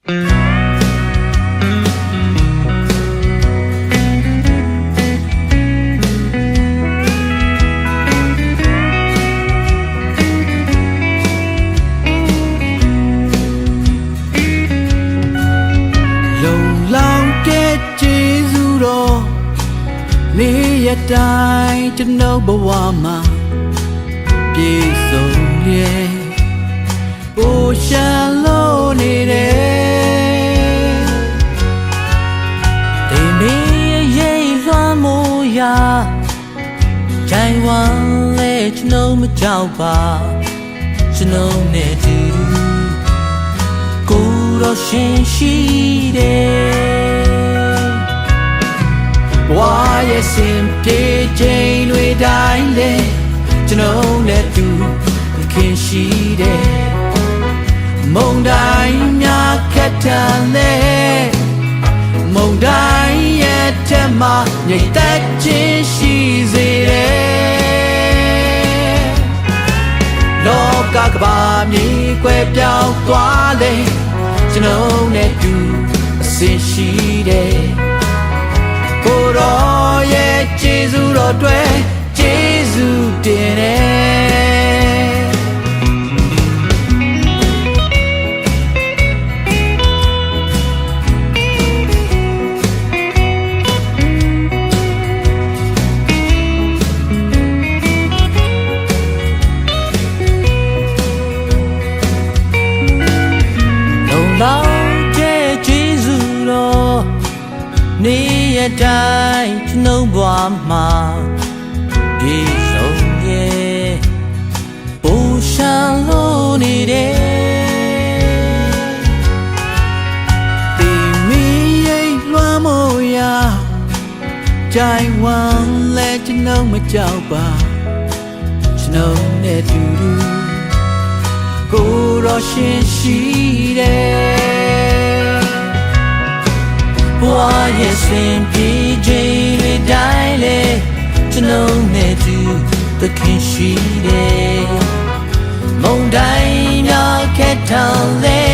နေ့ရက်တိုင်းကျွန်တော်ဘဝမှာပြည့်စုံရဲ့အိုရှန်လို့နေတယ်ဒီနေ့ရဲ့လွှမ်းမိုးရာဂျိုင်ဝမ်လေကျွန်တော်မကြောက်ပါကျွန်တော်နဲ့တူကိုယ်တော်ရှင်ရှိတယ်ဘဝရဲ့စင်ပြေချိန်တွေတိုင်းလေကျွန်တော်နဲ့တူခင်ရှိတယ်မုန်တိုင်းများခက်တန်လေမုန်တိုင်းရဲ့ထက်မှငြိမ်သက်ခြင်းရှိစေတယ်လောကကဘာမြေကွယ်ပြောင်းသွားလေကျွန်တော်နဲ့တူအစင်ရှိတယ်ကိုတော်ရဲ့ကျေးဇူးတော်တွေကျေးဇူးတင်တယ်လုံလောက်တဲ့ကျေးဇူးတော်နေ့ရက်တိုင်းကျွန်တော်ဘဝမှာပြည့်စုံရဲ့အိုရှန်လို့နေတယ်ဒီမီရဲ့လွှမ်းမိုးရာဂျိုင်ဝမ်လဲကျွန်တော်မကြောက်ပါကျွန်တော်နဲ့တူတူကိုယ်တော်ရှင်ရှိတယ်ဘဝရဲ့စင်ပြေချိန်တွေတိုင်းလေကျွန်တော်နဲ့တူသခင်ရှိတယ်မုန်တိုင်းများခက်ထန်လေ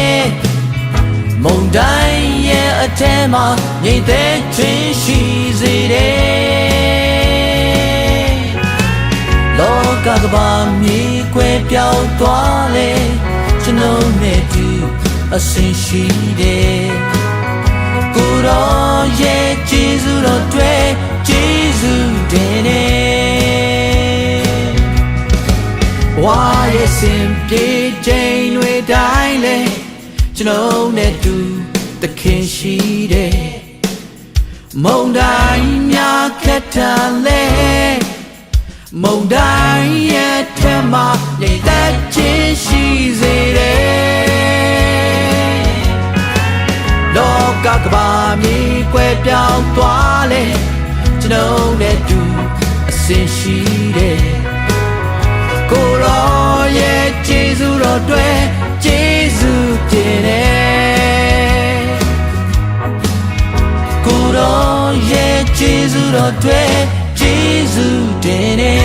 မုန်တိုင်းရဲ့အထဲမှာငြိမ်သက်ခြင်းရှိစေတယ်လောကကဘာမြေကွယ်ပြောင်းသွားလေကျွန်တော်နဲ့တူအစင်ရှိတယ်ကိုတော်ရဲ့ကျေးဇူးတော်တွေကျေးဇူးတင်တယ်ဝါရဲ့စင်ပြေချိန်တွေတိုင်းလေကျွန်တော်နဲ့တူသခင်ရှိတယ်မုန်တိုင်းများခက်တန်လေမုန်တိုင်းရဲ့ထက်မှငြိမ်သက်ခြင်းရှိစေတယ်လောကကဘာမြေကွယ်ပြောင်းသွားလေကျွန်တော်နဲ့တူအစင်ရှိတယ်ကိုတော်ရဲ့ကျေးဇူးတော်တွေကျေးဇူးတင်တယ်ကိုတော်ရဲ့ကျေးဇူးတော်တွေကျေးဇူးတင်တယ်